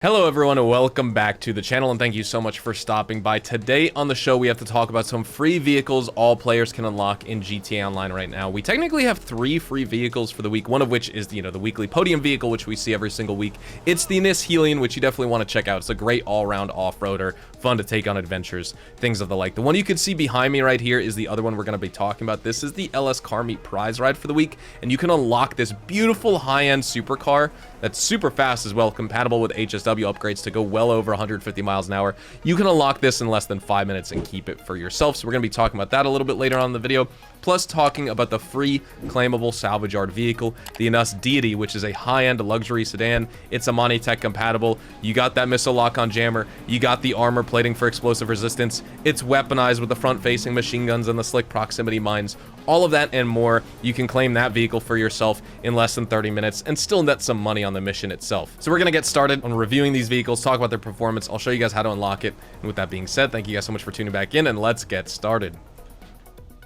Hello everyone and welcome back to the channel, and thank you so much for stopping by. Today on the show we have to talk about some free vehicles all players can unlock in GTA Online right now. We technically have 3 free vehicles for the week, one of which is the weekly podium vehicle, which we see every single week. It's the Enus Helion, which you definitely want to check out. It's a great all-around off-roader, fun to take on adventures, things of the like. The one you can see behind me right here is the other one we're going to be talking about. This is the LS Car Meet prize ride for the week, and you can unlock this beautiful high-end supercar that's super fast as well, compatible with HSW upgrades to go well over 150 miles an hour. You can unlock this in less than 5 minutes and keep it for yourself. So we're going to be talking about that a little bit later on in the video, plus talking about the free claimable salvage yard vehicle, the Enus Deity, which is a high-end luxury sedan. It's Amani Tech compatible. You got that missile lock-on jammer. You got the armor plating for explosive resistance. It's weaponized with the front-facing machine guns and the slick proximity mines. All of that and more. You can claim that vehicle for yourself in less than 30 minutes and still net some money on the mission itself. So we're going to get started on reviewing these vehicles, talk about their performance. I'll show you guys how to unlock it. And with that being said, thank you guys so much for tuning back in, and let's get started.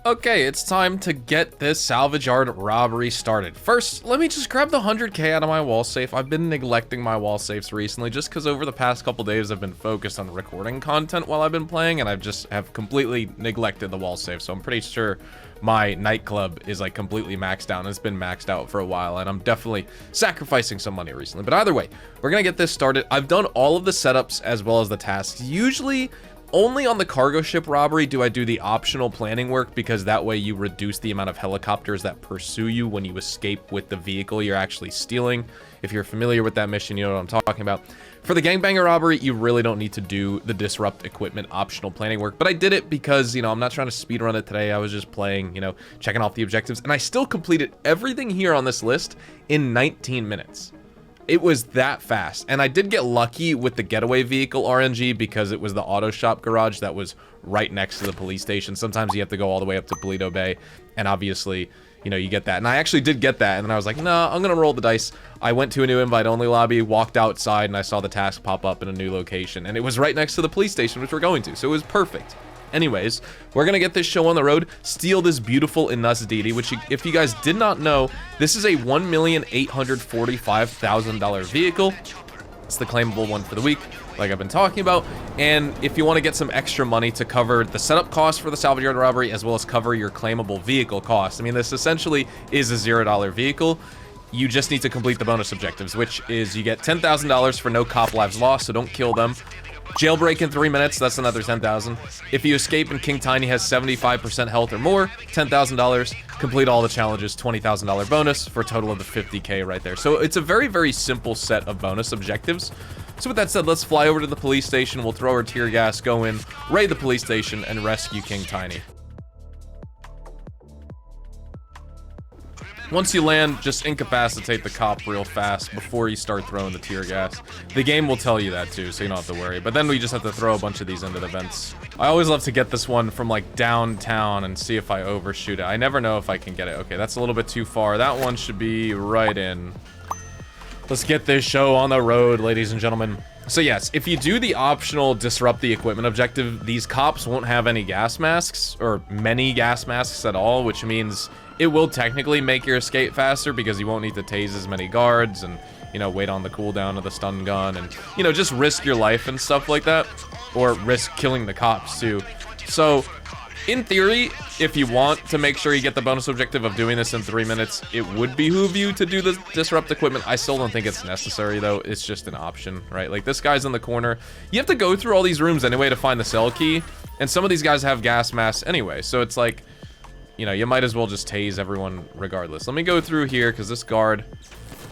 Okay, it's time to get this salvage yard robbery started. First, let me just grab the 100K out of my wall safe. I've been neglecting my wall safes recently just because over the past couple days I've been focused on recording content while I've been playing, and I just have completely neglected the wall safe. So I'm pretty sure my nightclub is like completely maxed out, and it's been maxed out for a while, and I'm definitely sacrificing some money recently. But either way, we're gonna get this started. I've done all of the setups as well as the tasks. Usually only on the cargo ship robbery do I do the optional planning work, because that way you reduce the amount of helicopters that pursue you when you escape with the vehicle you're actually stealing. If you're familiar with that mission, you know what I'm talking about. For the gangbanger robbery, you really don't need to do the disrupt equipment optional planning work, but I did it because, I'm not trying to speedrun it today. I was just playing, checking off the objectives, and I still completed everything here on this list in 19 minutes. It was that fast, and I did get lucky with the getaway vehicle RNG because it was the auto shop garage that was right next to the police station. Sometimes you have to go all the way up to Polito Bay, and obviously, you get that. And I actually did get that, and then I was like, no, I'm gonna roll the dice. I went to a new invite-only lobby, walked outside, and I saw the task pop up in a new location, and it was right next to the police station, which we're going to, so it was perfect. Anyways, we're gonna get this show on the road, steal this beautiful Enus Deity, which, if you guys did not know, this is a $1,845,000 vehicle. It's the claimable one for the week, like I've been talking about. And if you want to get some extra money to cover the setup cost for the salvage yard robbery, as well as cover your claimable vehicle cost, I mean, this essentially is a $0 vehicle. You just need to complete the bonus objectives, which is you get $10,000 for no cop lives lost, so don't kill them. Jailbreak in 3 minutes, that's another 10,000. If you escape and King Tiny has 75% health or more, $10,000. Complete all the challenges, $20,000 bonus for a total of the 50K right there. So it's a very, very simple set of bonus objectives. So with that said, let's fly over to the police station. We'll throw our tear gas, go in, raid the police station, and rescue King Tiny. Once you land, just incapacitate the cop real fast before you start throwing the tear gas. The game will tell you that too, so you don't have to worry. But then we just have to throw a bunch of these into the vents. I always love to get this one from like downtown and see if I overshoot it. I never know if I can get it. Okay, that's a little bit too far. That one should be right in. Let's get this show on the road, ladies and gentlemen. So yes, if you do the optional disrupt the equipment objective, these cops won't have any gas masks, or many gas masks at all, which means it will technically make your escape faster because you won't need to tase as many guards and, wait on the cooldown of the stun gun and, just risk your life and stuff like that, or risk killing the cops too. So in theory, if you want to make sure you get the bonus objective of doing this in 3 minutes, it would behoove you to do the disrupt equipment. I still don't think it's necessary though. It's just an option, right? Like this guy's in the corner. You have to go through all these rooms anyway to find the cell key, and some of these guys have gas masks anyway, so it's like, you might as well just tase everyone regardless. Let me go through here because this guard...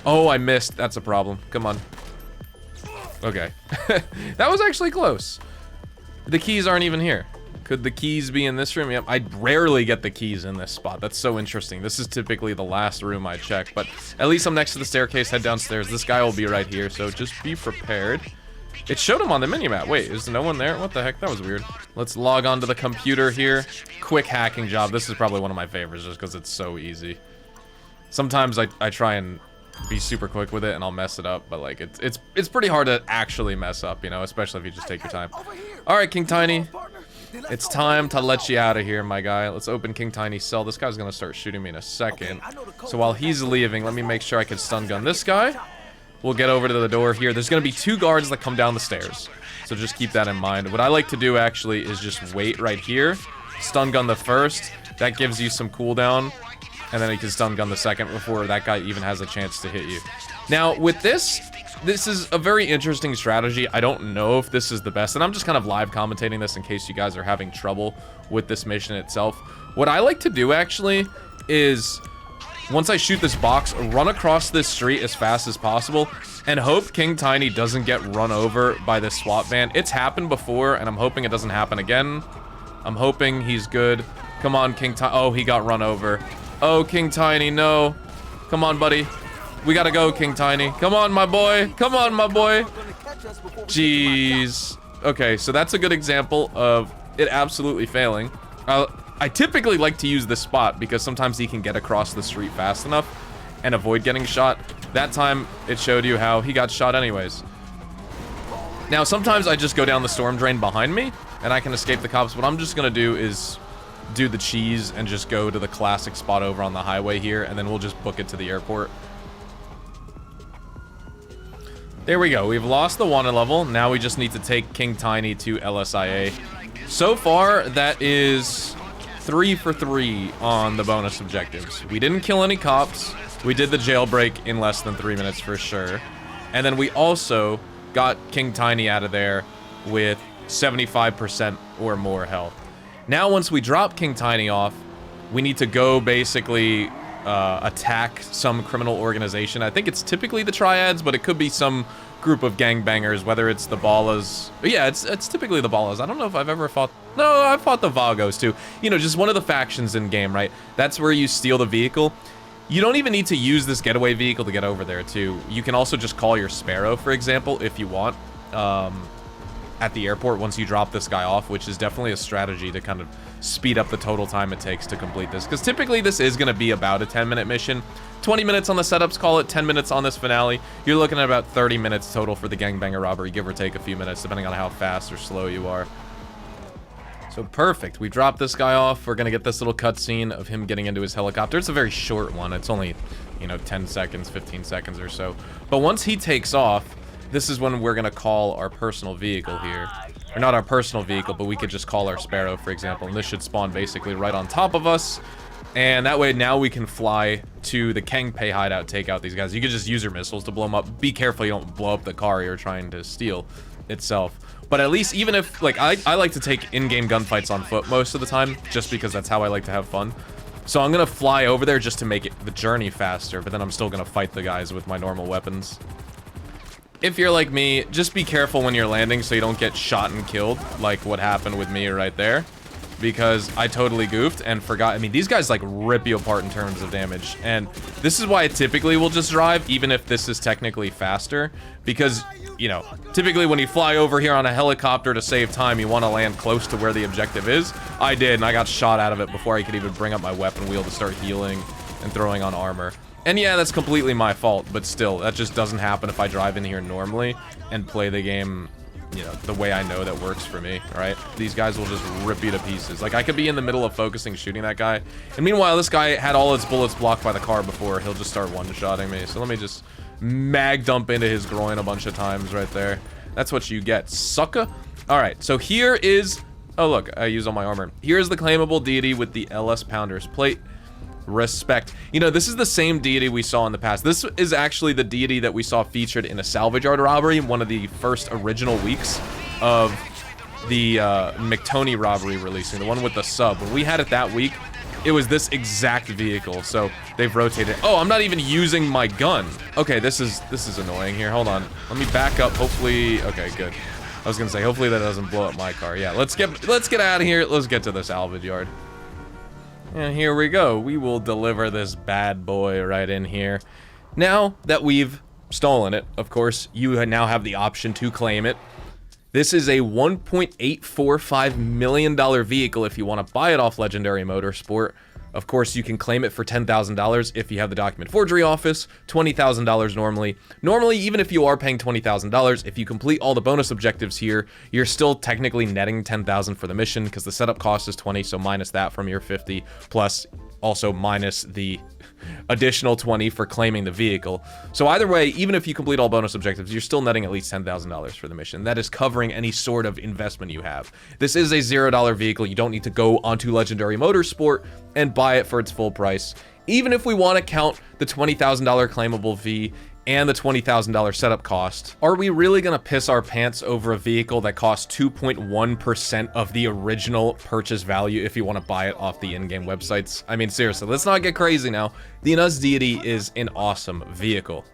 Oh, I missed. That's a problem. Come on. Okay. That was actually close. The keys aren't even here. Could the keys be in this room? Yep. I rarely get the keys in this spot. That's so interesting. This is typically the last room I check, but at least I'm next to the staircase. Head downstairs. This guy will be right here, so just be prepared. It showed him on the minimap. Wait, is no one there? What the heck? That was weird. Let's log on to the computer here. Quick hacking job. This is probably one of my favorites just because it's so easy. Sometimes I try and be super quick with it and I'll mess it up, but like it's pretty hard to actually mess up, especially if you just take your time. All right, King Tiny. It's time to let you out of here, my guy. Let's open King Tiny's cell. This guy's gonna start shooting me in a second. So while he's leaving, let me make sure I can stun gun this guy. we'll get over to the door here. There's gonna be 2 guards that come down the stairs, so just keep that in mind. What I like to do actually is just wait right here, stun gun the first. That gives you some cooldown, and then you can stun gun the second before that guy even has a chance to hit you. Now, with this is a very interesting strategy. I don't know if this is the best, and I'm just kind of live commentating this in case you guys are having trouble with this mission itself. What I like to do, actually, is once I shoot this box, run across this street as fast as possible, and hope King Tiny doesn't get run over by this SWAT van. It's happened before, and I'm hoping it doesn't happen again. I'm hoping he's good. Come on, King Tiny. Oh, he got run over. Oh, King Tiny, no. Come on, buddy. We gotta go, King Tiny. Come on, my boy. Come on, my boy. Jeez. Okay, so that's a good example of it absolutely failing. I typically like to use this spot because sometimes he can get across the street fast enough and avoid getting shot. That time, it showed you how he got shot anyways. Now, sometimes I just go down the storm drain behind me and I can escape the cops. What I'm just gonna do is do the cheese and just go to the classic spot over on the highway here, and then we'll just book it to the airport. There we go. We've lost the wanted level. Now we just need to take King Tiny to LSIA. So far, that is 3 for 3 on the bonus objectives. We didn't kill any cops. We did the jailbreak in less than 3 minutes for sure. And then we also got King Tiny out of there with 75% or more health. Now, once we drop King Tiny off, we need to go basically attack some criminal organization. I think it's typically the Triads, but it could be some group of gangbangers, whether it's the Ballas. Yeah, it's typically the Ballas. I don't know if I've ever fought... No, I've fought the Vagos too. You know, just one of the factions in game, right? That's where you steal the vehicle. You don't even need to use this getaway vehicle to get over there too. You can also just call your Sparrow, for example, if you want, at the airport once you drop this guy off, which is definitely a strategy to kind of speed up the total time it takes to complete this. Because typically this is going to be about a 10-minute mission. 20 minutes on the setups, call it 10 minutes on this finale. You're looking at about 30 minutes total for the gangbanger robbery, give or take a few minutes, depending on how fast or slow you are. So perfect. We dropped this guy off. We're going to get this little cutscene of him getting into his helicopter. It's a very short one. It's only, you know, 10 seconds, 15 seconds or so. But once he takes off, this is when we're going to call our personal vehicle here. Or not our personal vehicle, but we could just call our Sparrow, for example. And this should spawn basically right on top of us. And that way now we can fly to the Kangpei hideout, take out these guys. You could just use your missiles to blow them up. Be careful you don't blow up the car you're trying to steal itself. But at least, even if, like, I like to take in-game gunfights on foot most of the time, just because that's how I like to have fun. So I'm gonna fly over there just to make it the journey faster, but then I'm still gonna fight the guys with my normal weapons. If you're like me, just be careful when you're landing so you don't get shot and killed, like what happened with me right there. Because I totally goofed and forgot. I mean, these guys, like, rip you apart in terms of damage. And this is why I typically will just drive, even if this is technically faster. Because, you know, typically when you fly over here on a helicopter to save time, you want to land close to where the objective is. I did, and I got shot out of it before I could even bring up my weapon wheel to start healing and throwing on armor. And yeah, that's completely my fault, but still, that just doesn't happen if I drive in here normally and play the game, you know, the way I know that works for me, right? These guys will just rip you to pieces. Like, I could be in the middle of focusing shooting that guy, and meanwhile, this guy had all his bullets blocked by the car before. He'll just start one-shotting me. So let me just mag dump into his groin a bunch of times right there. That's what you get, sucker. All right, so here is... Oh, look, I use all my armor. Here's the claimable deity with the LS Pounder's plate. Respect. You know, this is the same deity we saw in the past. This is actually the deity that we saw featured in a salvage yard robbery, one of the first original weeks of the McTony robbery releasing, the one with the sub. When we had it that week, it was this exact vehicle, so they've rotated. Oh, I'm not even using my gun. Okay, this is annoying here. Hold on. Let me back up. Hopefully, okay, good. I was gonna say, hopefully that doesn't blow up my car. Yeah, let's get out of here. Let's get to the salvage yard. And here we go. We will deliver this bad boy right in here. Now that we've stolen it, of course, you now have the option to claim it. This is a $1.845 million vehicle if you want to buy it off Legendary Motorsport. Of course, you can claim it for $10,000 if you have the document forgery office, $20,000 normally. Normally, even if you are paying $20,000, if you complete all the bonus objectives here, you're still technically netting $10,000 for the mission because the setup cost is $20, so minus that from your $50, plus also minus the additional 20 for claiming the vehicle. So either way, even if you complete all bonus objectives, you're still netting at least $10,000 for the mission. That is covering any sort of investment you have. This is a $0 vehicle. You don't need to go onto Legendary Motorsport and buy it for its full price. Even if we want to count the $20,000 claimable fee and the $20,000 setup cost, are we really gonna piss our pants over a vehicle that costs 2.1% of the original purchase value if you want to buy it off the in-game websites? I mean, seriously, let's not get crazy now. The Enus Deity is an awesome vehicle.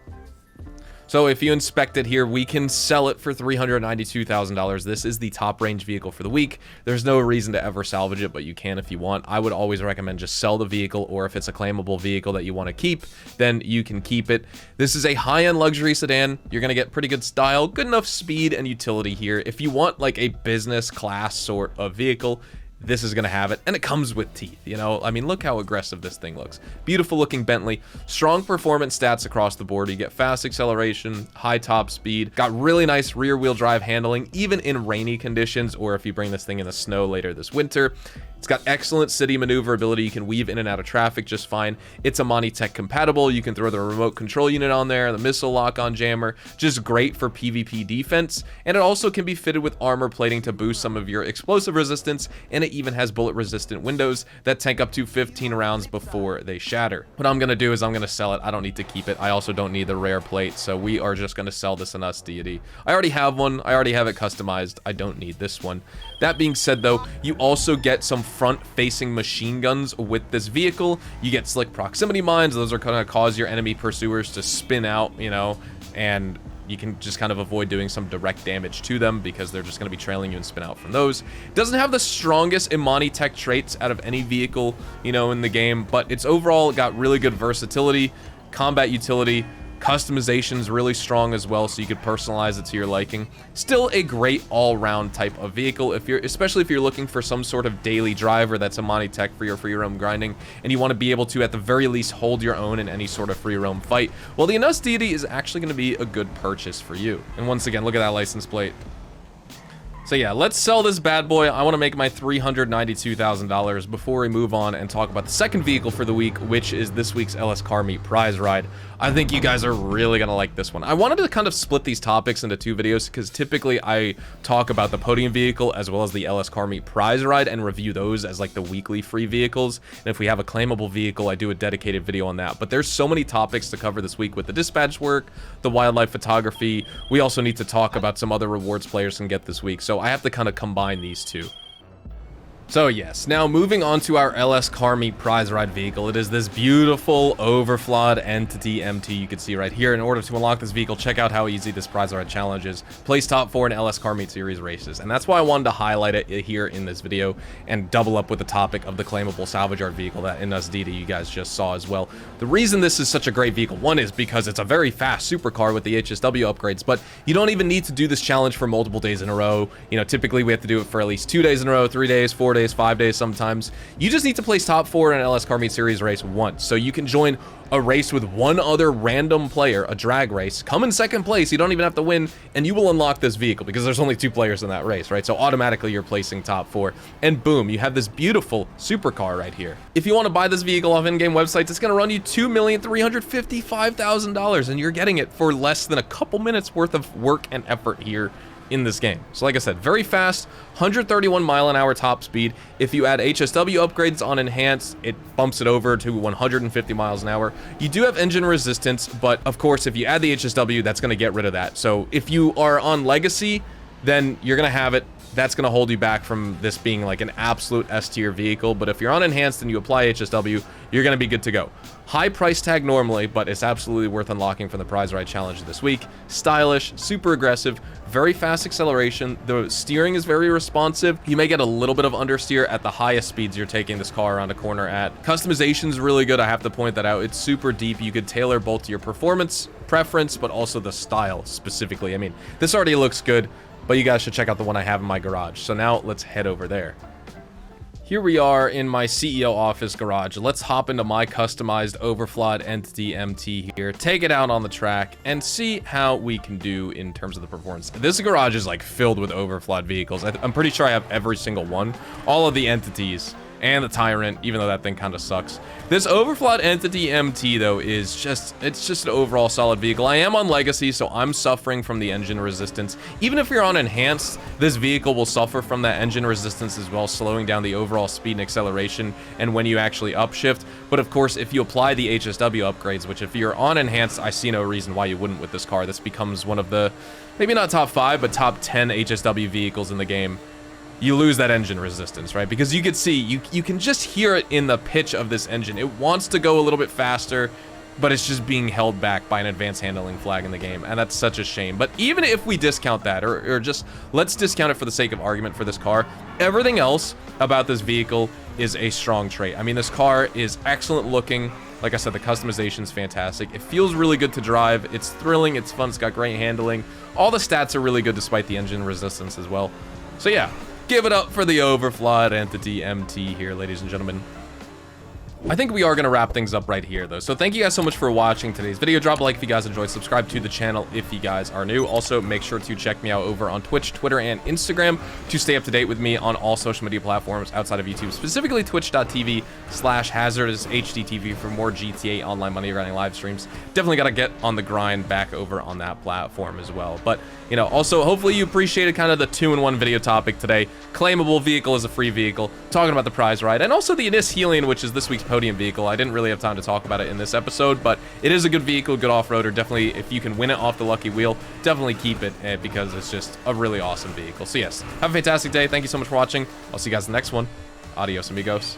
So if you inspect it here, we can sell it for $392,000. This is the top range vehicle for the week. There's no reason to ever salvage it, but you can if you want. I would always recommend just sell the vehicle, or if it's a claimable vehicle that you want to keep, then you can keep it. This is a high-end luxury sedan. You're going to get pretty good style, good enough speed and utility here. If you want like a business class sort of vehicle, this is going to have it, and it comes with teeth, you know? I mean, look how aggressive this thing looks. Beautiful looking Bentley, strong performance stats across the board. You get fast acceleration, high top speed, got really nice rear wheel drive handling, even in rainy conditions, or if you bring this thing in the snow later this winter. It's got excellent city maneuverability. You can weave in and out of traffic just fine. It's Amani Tech compatible. You can throw the remote control unit on there, the missile lock-on jammer, just great for PvP defense. And it also can be fitted with armor plating to boost some of your explosive resistance, and it even has bullet-resistant windows that tank up to 15 rounds before they shatter. What I'm going to do is I'm going to sell it. I don't need to keep it. I also don't need the rare plate, so we are just going to sell this Enus Deity. I already have one. I already have it customized. I don't need this one. That being said, though, you also get some front-facing machine guns with this vehicle. You get slick proximity mines. Those are going to cause your enemy pursuers to spin out, you know, and you can just kind of avoid doing some direct damage to them because they're just going to be trailing you and spin out from those. Doesn't have the strongest Imani Tech traits out of any vehicle, you know, in the game, but it's overall got really good versatility, combat utility. Customization's really strong as well, so you could personalize it to your liking. Still a great all-round type of vehicle, especially if you're looking for some sort of daily driver that's Amani Tech for your free roam grinding, and you want to be able to, at the very least, hold your own in any sort of free roam fight. Well, the Enus Deity is actually going to be a good purchase for you. And once again, look at that license plate. So yeah, let's sell this bad boy. I want to make my $392,000 before we move on and talk about the second vehicle for the week, which is this week's LS Car Meet prize ride. I think you guys are really going to like this one. I wanted to kind of split these topics into two videos because typically I talk about the podium vehicle as well as the LS Car Meet prize ride and review those as like the weekly free vehicles. And if we have a claimable vehicle, I do a dedicated video on that. But there's so many topics to cover this week with the dispatch work, the wildlife photography. We also need to talk about some other rewards players can get this week. So I have to kind of combine these two. So yes, now moving on to our LS Car Meet prize ride vehicle. It is this beautiful overflawed entity MT you can see right here. In order to unlock this vehicle, check out how easy this prize ride challenge is. Place top 4 in LS Car Meet series races, and that's why I wanted to highlight it here in this video and double up with the topic of the claimable salvage art vehicle that Enus Deity you guys just saw as well. The reason this is such a great vehicle, one, is because it's a very fast supercar with the HSW upgrades, but you don't even need to do this challenge for multiple days in a row. You know, typically we have to do it for at least 2 days in a row, 3 days, 4 days, 5 days sometimes. You just need to place top 4 in an LS Car Meet series race once, so you can join a race with one other random player, a drag race, come in second place, you don't even have to win, and you will unlock this vehicle because there's only 2 players in that race, right? So automatically you're placing top 4, and boom, you have this beautiful supercar right here. If you want to buy this vehicle off in-game websites, it's going to run you $2,355,000, and you're getting it for less than a couple minutes worth of work and effort here in this game. So like I said, very fast, 131 mile an hour top speed. If you add HSW upgrades on enhanced, it bumps it over to 150 miles an hour. You do have engine resistance, but of course, if you add the HSW, that's going to get rid of that. So if you are on legacy, then you're going to have it. That's going to hold you back from this being like an absolute S-tier vehicle. But if you're on enhanced and you apply HSW, you're going to be good to go. High price tag normally, but it's absolutely worth unlocking from the prize ride challenge this week. Stylish, super aggressive, very fast acceleration. The steering is very responsive. You may get a little bit of understeer at the highest speeds you're taking this car around a corner at. Customization is really good. I have to point that out. It's super deep. You could tailor both to your performance preference, but also the style specifically. I mean, this already looks good, but you guys should check out the one I have in my garage. So now let's head over there. Here we are in my CEO office garage. Let's hop into my customized overflawed entity MT here, take it out on the track, and see how we can do in terms of the performance. This garage is like filled with overflawed vehicles. I'm pretty sure I have every single one, all of the entities. and the Tyrant, even though that thing kind of sucks. This Overflot Entity MT, though, is just an overall solid vehicle. I am on Legacy, so I'm suffering from the engine resistance. Even if you're on Enhanced, this vehicle will suffer from that engine resistance as well, slowing down the overall speed and acceleration, and when you actually upshift. But of course, if you apply the HSW upgrades, which if you're on Enhanced, I see no reason why you wouldn't with this car. This becomes one of the, maybe not top 5, but top 10 HSW vehicles in the game. You lose that engine resistance, right? Because you could see, you can just hear it in the pitch of this engine. It wants to go a little bit faster, but it's just being held back by an advanced handling flag in the game, and that's such a shame. But even if we discount that, or just, let's discount it for the sake of argument for this car, everything else about this vehicle is a strong trait. I mean, this car is excellent looking. Like I said, the customization is fantastic. It feels really good to drive. It's thrilling, it's fun, it's got great handling. All the stats are really good despite the engine resistance as well. So yeah. Give it up for the Overflot Entity MT here, ladies and gentlemen. I think we are going to wrap things up right here, though. So thank you guys so much for watching today's video. Drop a like if you guys enjoyed. Subscribe to the channel if you guys are new. Also, make sure to check me out over on Twitch, Twitter, and Instagram to stay up to date with me on all social media platforms outside of YouTube, specifically twitch.tv/HazardOusHDTV for more GTA Online money grinding live streams. Definitely got to get on the grind back over on that platform as well. But, you know, also, hopefully you appreciated kind of the 2-in-1 video topic today. Claimable vehicle is a free vehicle. Talking about the prize ride. And also the Enus Helion, which is this week's podium vehicle. I didn't really have time to talk about it in this episode, but it is a good vehicle, good off-roader. Definitely, if you can win it off the lucky wheel, definitely keep it because it's just a really awesome vehicle. So yes, have a fantastic day. Thank you so much for watching. I'll see you guys in the next one. Adios, amigos.